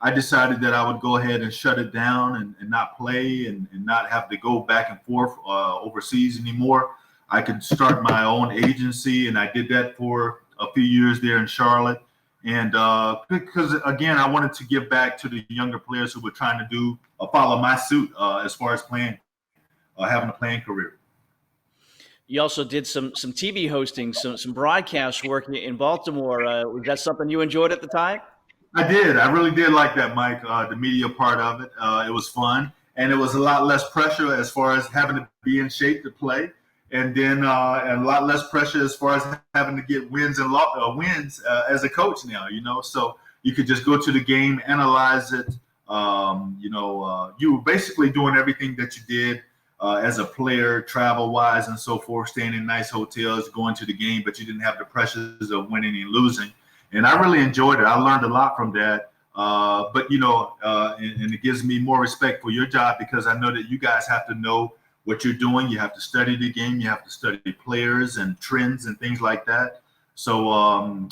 I decided that I would go ahead and shut it down and not play and not have to go back and forth overseas anymore. I could start my own agency, and I did that for a few years there in Charlotte. And because, again, I wanted to give back to the younger players who were trying to follow my suit as far as playing, having a playing career. You also did some TV hosting, some broadcast work in Baltimore. Was that something you enjoyed at the time? I did. I really did like that, Mike. The media part of it. It was fun, and it was a lot less pressure as far as having to be in shape to play, and then and a lot less pressure as far as having to get wins and wins as a coach now. So you could just go to the game, analyze it. You were basically doing everything that you did as a player, travel-wise and so forth, staying in nice hotels, going to the game, but you didn't have the pressures of winning and losing. And I really enjoyed it. I learned a lot from that. And it gives me more respect for your job because I know that you guys have to know what you're doing. You have to study the game. You have to study players and trends and things like that. So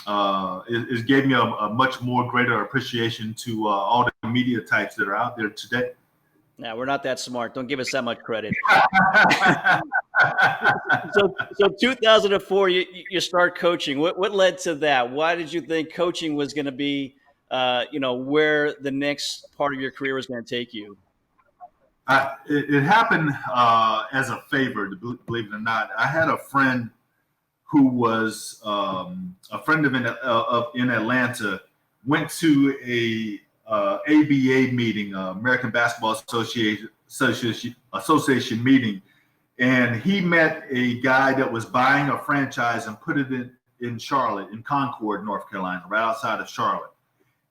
it gave me a much more greater appreciation to all the media types that are out there today. No, we're not that smart. Don't give us that much credit. So 2004, you start coaching. What led to that? Why did you think coaching was going to be, where the next part of your career was going to take you? It happened as a favor, believe it or not. I had a friend who was a friend of in Atlanta, went to a ABA meeting, American Basketball Association meeting, and he met a guy that was buying a franchise and put it in Charlotte, in Concord, North Carolina, right outside of Charlotte.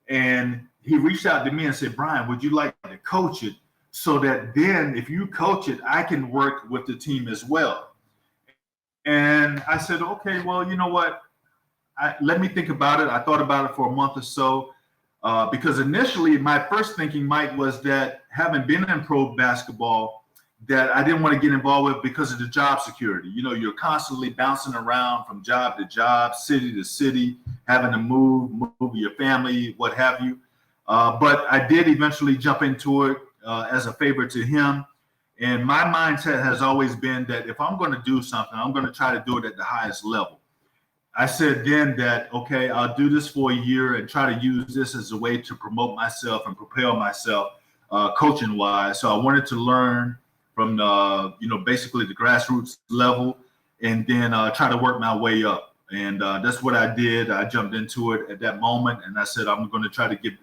And he reached out to me and said, "Brian, would you like to coach it so that then if you coach it, I can work with the team as well?" And I said, "Okay, well, you know what? Let me think about it." I thought about it for a month or so. Because initially my first thinking, Mike, was that having been in pro basketball, that I didn't want to get involved with because of the job security. You're constantly bouncing around from job to job, city to city, having to move your family, what have you. But I did eventually jump into it as a favor to him. And my mindset has always been that if I'm going to do something, I'm going to try to do it at the highest level. I said then that, okay, I'll do this for a year and try to use this as a way to promote myself and propel myself coaching wise. So I wanted to learn from, basically the grassroots level and then try to work my way up. And that's what I did. I jumped into it at that moment and I said, I'm going to try to give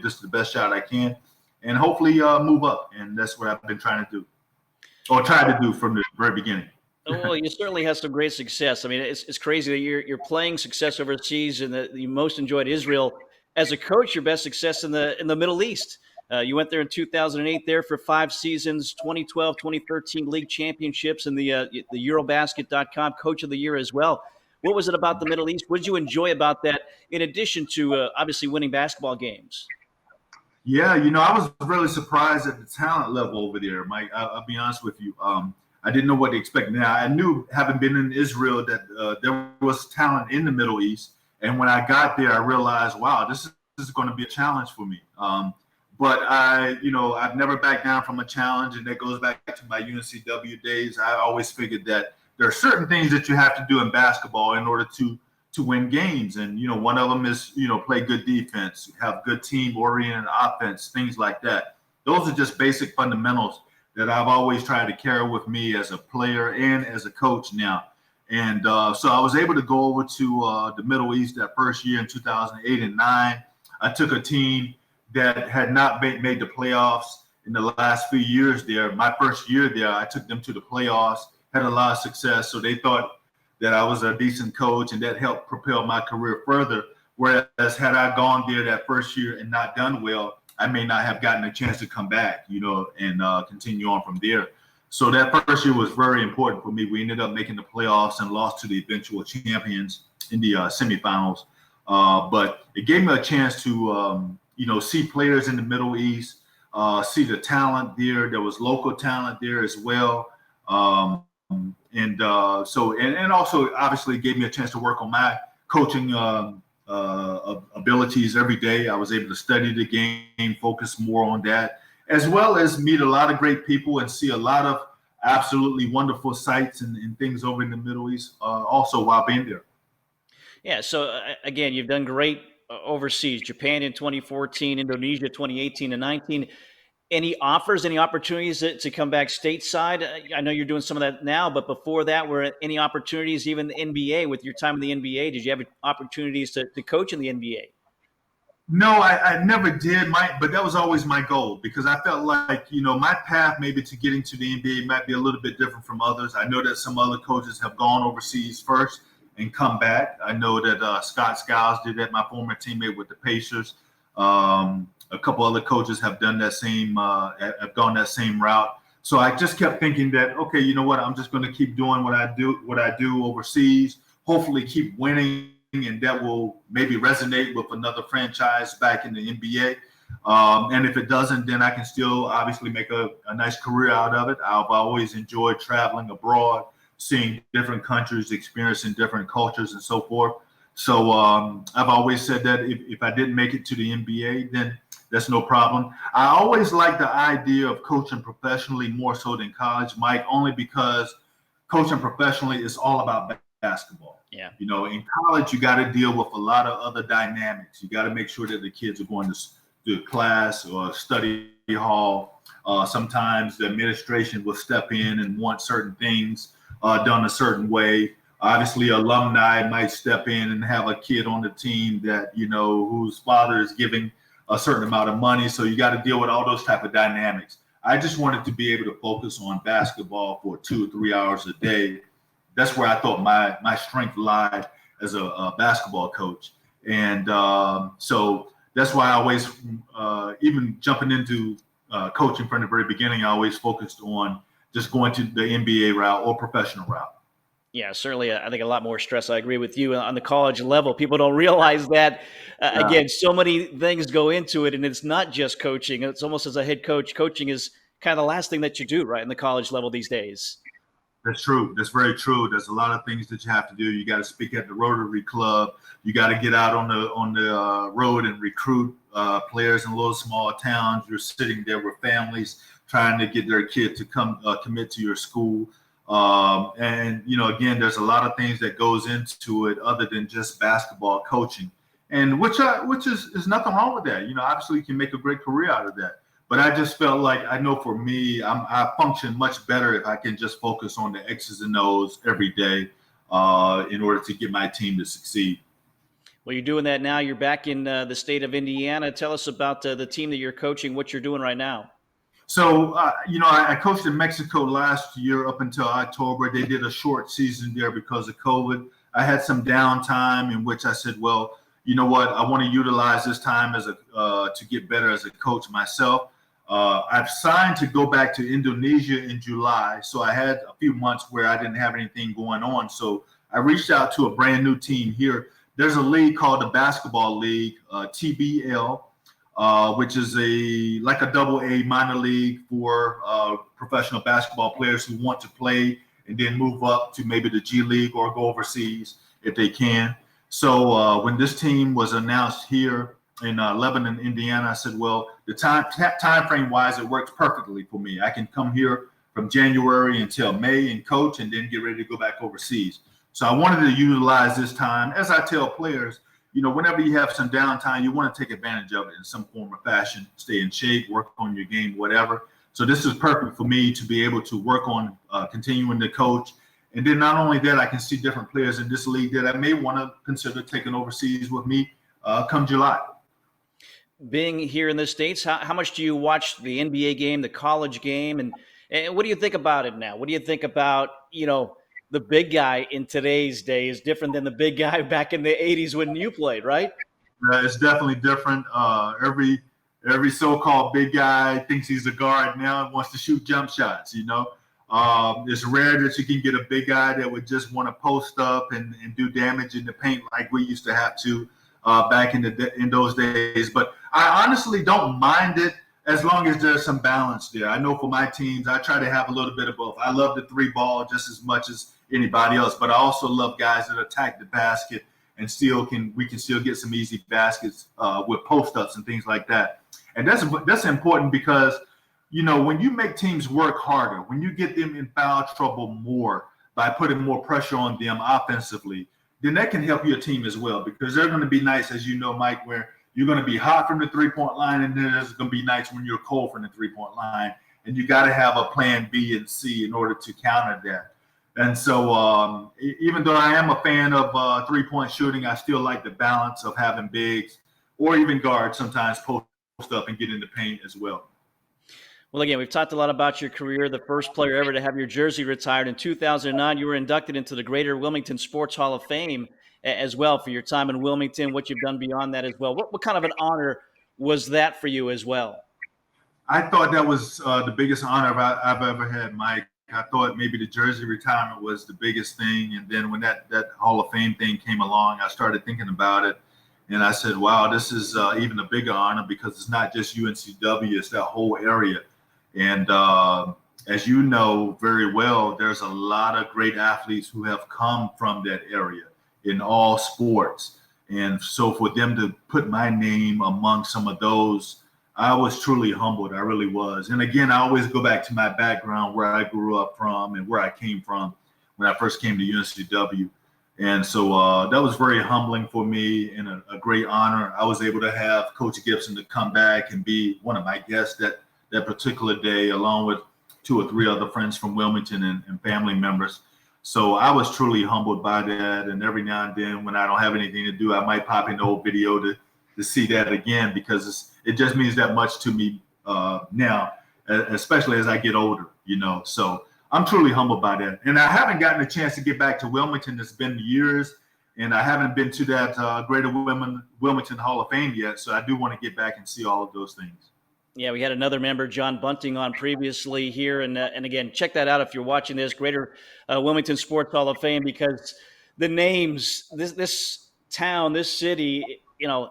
this the best shot I can and hopefully move up. And that's what I've been trying to do or tried to do from the very beginning. Well, you certainly had some great success. I mean, it's crazy that you're playing success overseas and that you most enjoyed Israel. As a coach, your best success in the Middle East. You went there in 2008 there for 5 seasons, 2012, 2013 league championships, and the Eurobasket.com Coach of the Year as well. What was it about the Middle East? What did you enjoy about that in addition to obviously winning basketball games? Yeah, I was really surprised at the talent level over there, Mike. I'll be honest with you. I didn't know what to expect. Now, I knew, having been in Israel, that there was talent in the Middle East. And when I got there, I realized, wow, this is going to be a challenge for me. But I've never backed down from a challenge, and that goes back to my UNCW days. I always figured that there are certain things that you have to do in basketball in order to win games. And, one of them is, play good defense, have good team-oriented offense, things like that. Those are just basic fundamentals that I've always tried to carry with me as a player and as a coach now. And so I was able to go over to the Middle East that first year in 2008 and 9. I took a team that had not made the playoffs in the last few years there. My first year there, I took them to the playoffs, had a lot of success. So they thought that I was a decent coach, and that helped propel my career further. Whereas had I gone there that first year and not done well, I may not have gotten a chance to come back, and continue on from there. So that first year was very important for me. We ended up making the playoffs and lost to the eventual champions in the semifinals. But it gave me a chance to, see players in the Middle East, see the talent there. There was local talent there as well. And also obviously gave me a chance to work on my coaching abilities every day. I was able to study the game, focus more on that, as well as meet a lot of great people and see a lot of absolutely wonderful sights and things over in the Middle East also while being there. Yeah. So again, you've done great overseas, Japan in 2014, Indonesia 2018 and 19. Any offers, any opportunities to come back stateside? I know you're doing some of that now, but before that, were any opportunities, even the NBA, with your time in the NBA? Did you have opportunities to coach in the NBA? No, I never did, Mike, but that was always my goal because I felt like, my path maybe to getting to the NBA might be a little bit different from others. I know that some other coaches have gone overseas first and come back. I know that Scott Skiles did that, my former teammate with the Pacers. A couple other coaches have done that have gone that same route. So I just kept thinking that, okay, you know what, I'm just going to keep doing what I do overseas, hopefully keep winning, and that will maybe resonate with another franchise back in the NBA. And if it doesn't, then I can still obviously make a nice career out of it. I've always enjoyed traveling abroad, seeing different countries, experiencing different cultures and so forth. So I've always said that if I didn't make it to the NBA, then that's no problem. I always like the idea of coaching professionally more so than college, Mike, only because coaching professionally is all about basketball. Yeah. In college, you got to deal with a lot of other dynamics. You got to make sure that the kids are going to class or study hall. Sometimes the administration will step in and want certain things done a certain way. Obviously, alumni might step in and have a kid on the team that, whose father is giving a certain amount of money. So you got to deal with all those type of dynamics. I just wanted to be able to focus on basketball for 2 or 3 hours a day. That's where I thought my strength lied as a basketball coach. And so that's why I always, even jumping into coaching from the very beginning, I always focused on just going to the NBA route or professional route. Yeah, certainly. I think a lot more stress. I agree with you on the college level. People don't realize that. Again, so many things go into it, and it's not just coaching. It's almost as a head coach, coaching is kind of the last thing that you do, right, in the college level these days. That's true. That's very true. There's a lot of things that you have to do. You got to speak at the Rotary Club. You got to get out on the road and recruit players in little small towns. You're sitting there with families trying to get their kid to come commit to your school. And again, there's a lot of things that goes into it other than just basketball coaching, and which is nothing wrong with that. Obviously you can make a great career out of that. But I just felt like, I know for me, I function much better if I can just focus on the X's and O's every day in order to get my team to succeed. Well, you're doing that now. You're back in the state of Indiana. Tell us about the team that you're coaching, what you're doing right now. So, I coached in Mexico last year up until October. They did a short season there because of COVID. I had some downtime in which I said, well, you know what? I want to utilize this time to get better as a coach myself. I've signed to go back to Indonesia in July. So I had a few months where I didn't have anything going on. So I reached out to a brand new team here. There's a league called the Basketball League, TBL. Which is like a AA minor league for professional basketball players who want to play and then move up to maybe the G League or go overseas if they can. So when this team was announced here in Lebanon, Indiana, I said, well, the time frame wise, it works perfectly for me. I can come here from January until May and coach and then get ready to go back overseas. So I wanted to utilize this time, as I tell players, whenever you have some downtime, you want to take advantage of it in some form or fashion, stay in shape, work on your game, whatever. So this is perfect for me to be able to work on continuing to coach. And then not only that, I can see different players in this league that I may want to consider taking overseas with me come July. Being here in the States, how much do you watch the NBA game, the college game? And what do you think about it now? What do you think about, the big guy in today's day is different than the big guy back in the 80s when you played, right? It's definitely different. Every so-called big guy thinks he's a guard now and wants to shoot jump shots, It's rare that you can get a big guy that would just want to post up and do damage in the paint like we used to have to back in those days. But I honestly don't mind it as long as there's some balance there. I know for my teams, I try to have a little bit of both. I love the three ball just as much as anybody else, but I also love guys that attack the basket and we can still get some easy baskets with post ups and things like that. And that's important because when you make teams work harder, when you get them in foul trouble more by putting more pressure on them offensively, then that can help your team as well, because they're going to be nights, as you know, Mike, where you're going to be hot from the 3-point line, and then there's going to be nights when you're cold from the 3-point line, and you got to have a plan B and C in order to counter that. And so even though I am a fan of 3-point shooting, I still like the balance of having bigs or even guard, sometimes post up and get in the paint as well. Well, again, we've talked a lot about your career. The first player ever to have your jersey retired in 2009. You were inducted into the Greater Wilmington Sports Hall of Fame as well for your time in Wilmington, what you've done beyond that as well. What kind of an honor was that for you as well? I thought that was the biggest honor I've ever had, Mike. I thought maybe the jersey retirement was the biggest thing. And then when that Hall of Fame thing came along, I started thinking about it. And I said, wow, this is even a bigger honor because it's not just UNCW, it's that whole area. And as you know very well, there's a lot of great athletes who have come from that area in all sports. And so for them to put my name among some of those, I was truly humbled. I really was. And again, I always go back to my background, where I grew up from and where I came from when I first came to UNCW. And so that was very humbling for me and a great honor. I was able to have Coach Gibson to come back and be one of my guests that particular day, along with 2 or 3 other friends from Wilmington and family members. So I was truly humbled by that. And every now and then when I don't have anything to do, I might pop in the old video to see that again, because it just means that much to me now, especially as I get older, So I'm truly humbled by that. And I haven't gotten a chance to get back to Wilmington. It's been years, and I haven't been to that Greater Wilmington Hall of Fame yet. So I do want to get back and see all of those things. Yeah, we had another member, John Bunting, on previously here. And again, check that out if you're watching this, Greater Wilmington Sports Hall of Fame, because the names, this town, this city,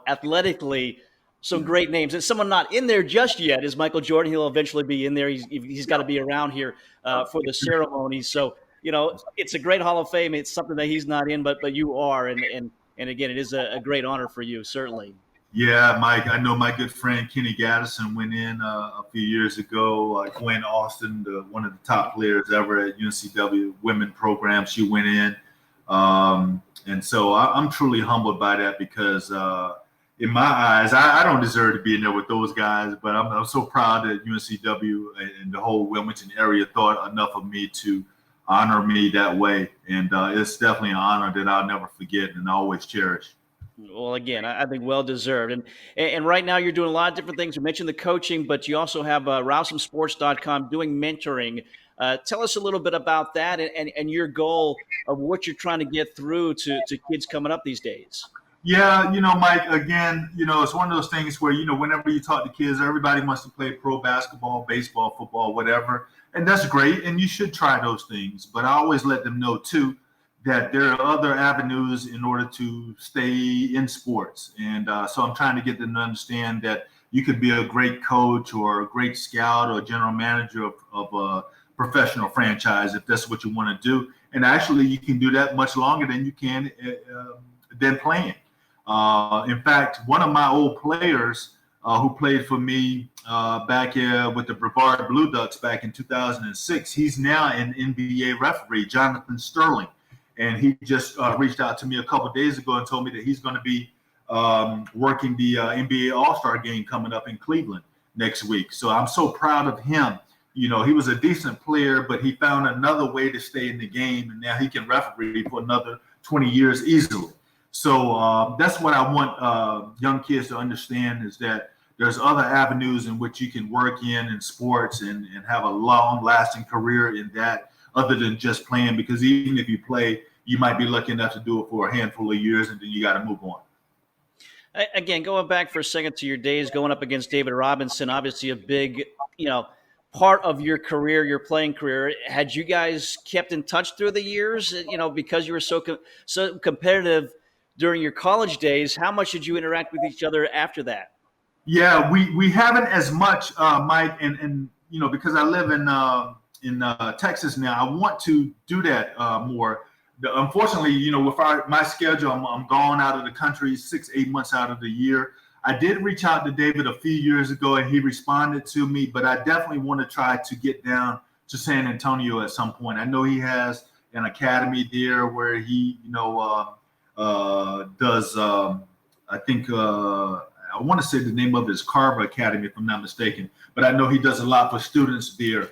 athletically, some great names. And someone not in there just yet is Michael Jordan. He'll eventually be in there. He's got to be around here for the ceremony. So, it's a great Hall of Fame. It's something that he's not in, but you are. And again, it is a great honor for you, certainly. Yeah, Mike, I know my good friend Kenny Gaddison went in a few years ago. Gwen Austin, one of the top players ever at UNCW women program, she went in. And so I'm truly humbled by that because in my eyes, I don't deserve to be in there with those guys, but I'm so proud that UNCW and the whole Wilmington area thought enough of me to honor me that way. And it's definitely an honor that I'll never forget and always cherish. Well, again, I think well-deserved. And right now you're doing a lot of different things. You mentioned the coaching, but you also have RowsomSports.com doing mentoring. Tell us a little bit about that and your goal of what you're trying to get through to kids coming up these days. Yeah, Mike, again, it's one of those things where, whenever you talk to kids, everybody wants to play pro basketball, baseball, football, whatever. And that's great. And you should try those things. But I always let them know, too, that there are other avenues in order to stay in sports. And so I'm trying to get them to understand that you could be a great coach or a great scout or general manager of a professional franchise if that's what you want to do. And actually, you can do that much longer than you can than playing. In fact, one of my old players who played for me back with the Brevard Blue Ducks back in 2006, he's now an NBA referee, Jonathan Sterling. And he just reached out to me a couple of days ago and told me that he's going to be working the NBA All-Star game coming up in Cleveland next week. So I'm so proud of him. He was a decent player, but he found another way to stay in the game, and now he can referee for another 20 years easily. So that's what I want young kids to understand, is that there's other avenues in which you can work in sports and have a long-lasting career in that, other than just playing, because even if you play, you might be lucky enough to do it for a handful of years, and then you got to move on. Again, going back for a second to your days going up against David Robinson, obviously a big, part of your career, your playing career. Had you guys kept in touch through the years, because you were so competitive during your college days? How much did you interact with each other after that? Yeah, we haven't as much, Mike, and because I live in Texas now, I want to do that more. Unfortunately, with my schedule, I'm gone out of the country 6-8 months out of the year. I did reach out to David a few years ago, and he responded to me, but I definitely want to try to get down to San Antonio at some point. I know he has an academy there where he, does, I think, I want to say the name of it is Carver Academy, if I'm not mistaken, but I know he does a lot for students there.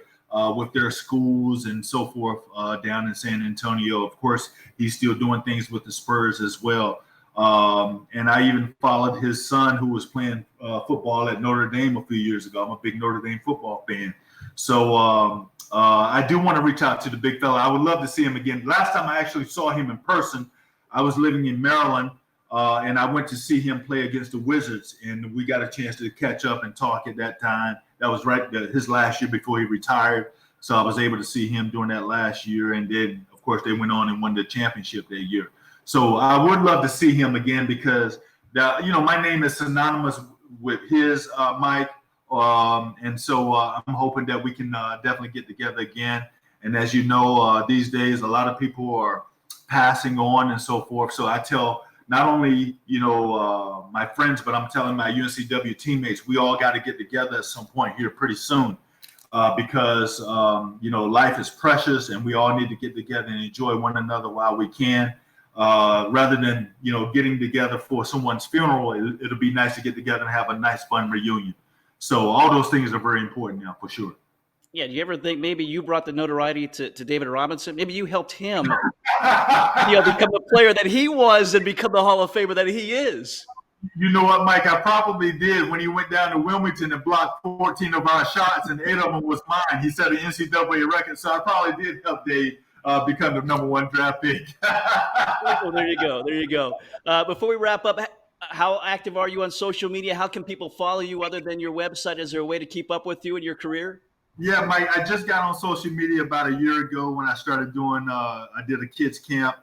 With their schools and so forth down in San Antonio. Of course, he's still doing things with the Spurs as well. And I even followed his son, who was playing football at Notre Dame a few years ago. I'm a big Notre Dame football fan. So I do want to reach out to the big fella. I would love to see him again. Last time I actually saw him in person, I was living in Maryland, and I went to see him play against the Wizards, and we got a chance to catch up and talk at that time. That was his last year before he retired. So I was able to see him during that last year, and then, of course, they went on and won the championship that year. So I would love to see him again because, my name is synonymous with his, Mike. And so I'm hoping that we can definitely get together again. And as you know, these days, a lot of people are passing on and so forth. So I tell not only, my friends, but I'm telling my UNCW teammates, we all got to get together at some point here pretty soon because, life is precious and we all need to get together and enjoy one another while we can. Rather than, getting together for someone's funeral, it'll be nice to get together and have a nice, fun reunion. So all those things are very important now, for sure. Yeah. Do you ever think maybe you brought the notoriety to David Robinson? Maybe you helped him, become a player that he was and become the Hall of Famer that he is. You know what, Mike? I probably did when he went down to Wilmington and blocked 14 of our shots, and 8 of them was mine. He set an NCAA record, so I probably did help Dave become the number 1 draft pick. Well, there you go. There you go. Before we wrap up, how active are you on social media? How can people follow you other than your website? Is there a way to keep up with you and your career? Yeah, Mike, I just got on social media about a year ago when I started doing, I did a kids camp.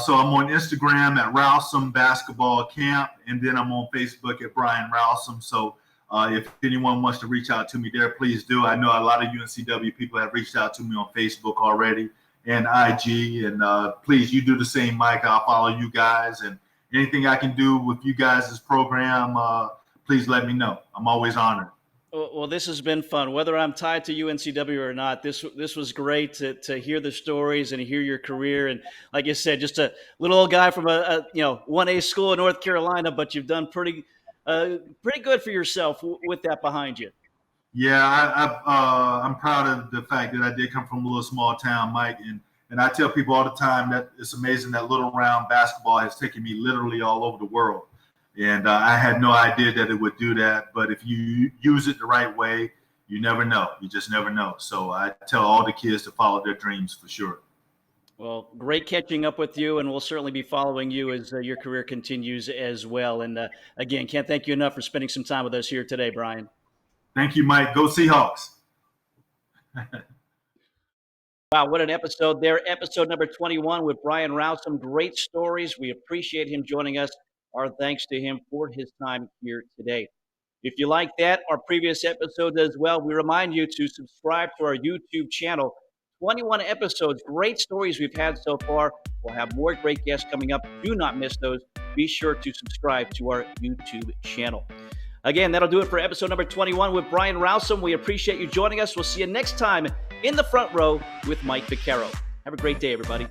So I'm on Instagram at Rowsom Basketball Camp, and then I'm on Facebook at Brian Rowsom. So if anyone wants to reach out to me there, please do. I know a lot of UNCW people have reached out to me on Facebook already and IG. And please, you do the same, Mike. I'll follow you guys. And anything I can do with you guys' program, please let me know. I'm always honored. Well, this has been fun. Whether I'm tied to UNCW or not, this was great to hear the stories and hear your career. And like you said, just a little old guy from a 1A school in North Carolina, but you've done pretty good for yourself with that behind you. Yeah, I'm proud of the fact that I did come from a little small town, Mike. And I tell people all the time that it's amazing that little round basketball has taken me literally all over the world. And I had no idea that it would do that. But if you use it the right way, you never know. You just never know. So I tell all the kids to follow their dreams for sure. Well, great catching up with you, and we'll certainly be following you as your career continues as well. And again, can't thank you enough for spending some time with us here today, Brian. Thank you, Mike. Go Seahawks. Wow, what an episode there. Episode number 21 with Brian Rowsom. Great stories. We appreciate him joining us. Our thanks to him for his time here today. If you like that, our previous episodes as well, we remind you to subscribe to our YouTube channel. 21 episodes, great stories we've had so far. We'll have more great guests coming up. Do not miss those. Be sure to subscribe to our YouTube channel. Again, that'll do it for episode number 21 with Brian Rowsom. We appreciate you joining us. We'll see you next time in the front row with Mike Vaccaro. Have a great day, everybody.